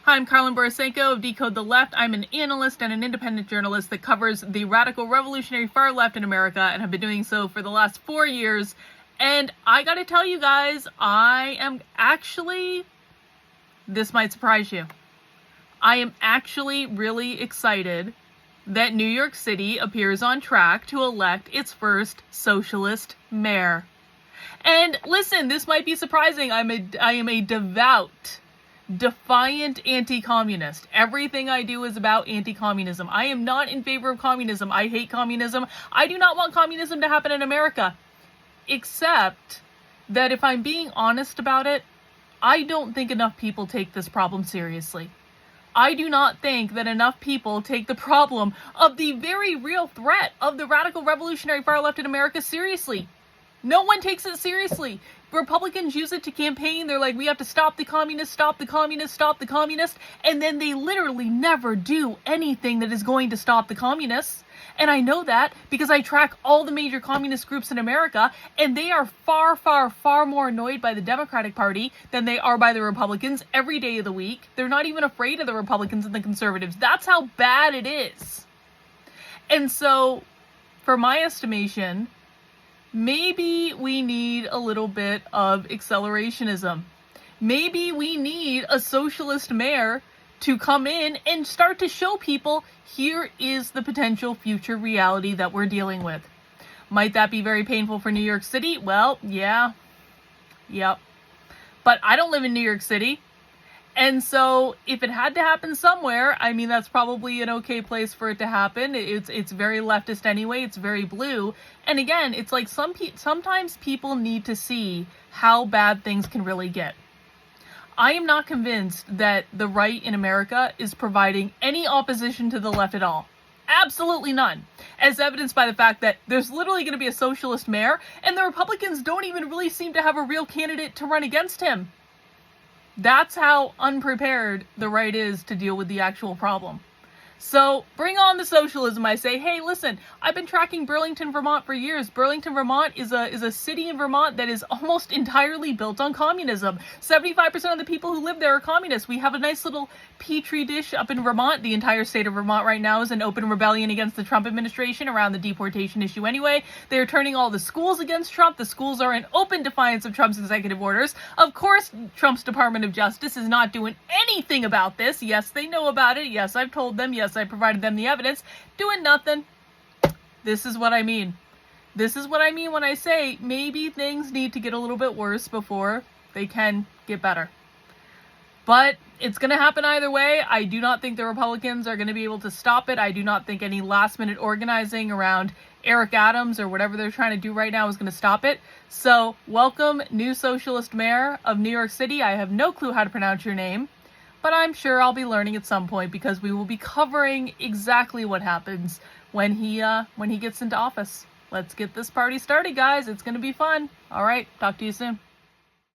Hi, I'm Karlyn Borysenko of Decode the Left. I'm an analyst and an independent journalist that covers the radical revolutionary far left in America and have been doing so for the last 4 years. And I gotta tell you guys, this might surprise you. I am actually really excited that New York City appears on track to elect its first socialist mayor. And listen, this might be surprising. I am a defiant anti-communist. Everything I do is about anti-communism. I am not in favor of communism. I hate communism. I do not want communism to happen in America. Except that if I'm being honest about it, I don't think enough people take this problem seriously. I do not think that enough people take the problem of the very real threat of the radical revolutionary far left in America seriously. No one takes it seriously. Republicans use it to campaign. They're like, we have to stop the communists, stop the communists, stop the communists. And then they literally never do anything that is going to stop the communists. And I know that because I track all the major communist groups in America, and they are far, far, far more annoyed by the Democratic Party than they are by the Republicans every day of the week. They're not even afraid of the Republicans and the conservatives. That's how bad it is. And so, for my estimation, maybe we need a little bit of accelerationism. Maybe we need a socialist mayor to come in and start to show people, here is the potential future reality that we're dealing with. Might that be very painful for New York City? Well, yeah. Yep. But I don't live in New York City. And so if it had to happen somewhere, I mean, that's probably an okay place for it to happen. It's very leftist anyway. It's very blue. And again, it's like sometimes people need to see how bad things can really get. I am not convinced that the right in America is providing any opposition to the left at all. Absolutely none. As evidenced by the fact that there's literally going to be a socialist mayor, and the Republicans don't even really seem to have a real candidate to run against him. That's how unprepared the right is to deal with the actual problem. So bring on the socialism, I say. Hey, listen, I've been tracking Burlington, Vermont for years. Burlington, Vermont is a city in Vermont that is almost entirely built on communism. 75% of the people who live there are communists. We have a nice little petri dish up in Vermont. The entire state of Vermont right now is in open rebellion against the Trump administration around the deportation issue anyway. They are turning all the schools against Trump. The schools are in open defiance of Trump's executive orders. Of course, Trump's Department of Justice is not doing anything about this. Yes, they know about it. Yes, I've told them. Yes, I provided them the evidence. Doing nothing. This is what I mean. This is what I mean when I say maybe things need to get a little bit worse before they can get better. But it's going to happen either way. I do not think the Republicans are going to be able to stop it. I do not think any last-minute organizing around Eric Adams or whatever they're trying to do right now is going to stop it. So, welcome, new socialist mayor of New York City. I have no clue how to pronounce your name, but I'm sure I'll be learning at some point because we will be covering exactly what happens when he gets into office. Let's get this party started, guys. It's going to be fun. All right, talk to you soon.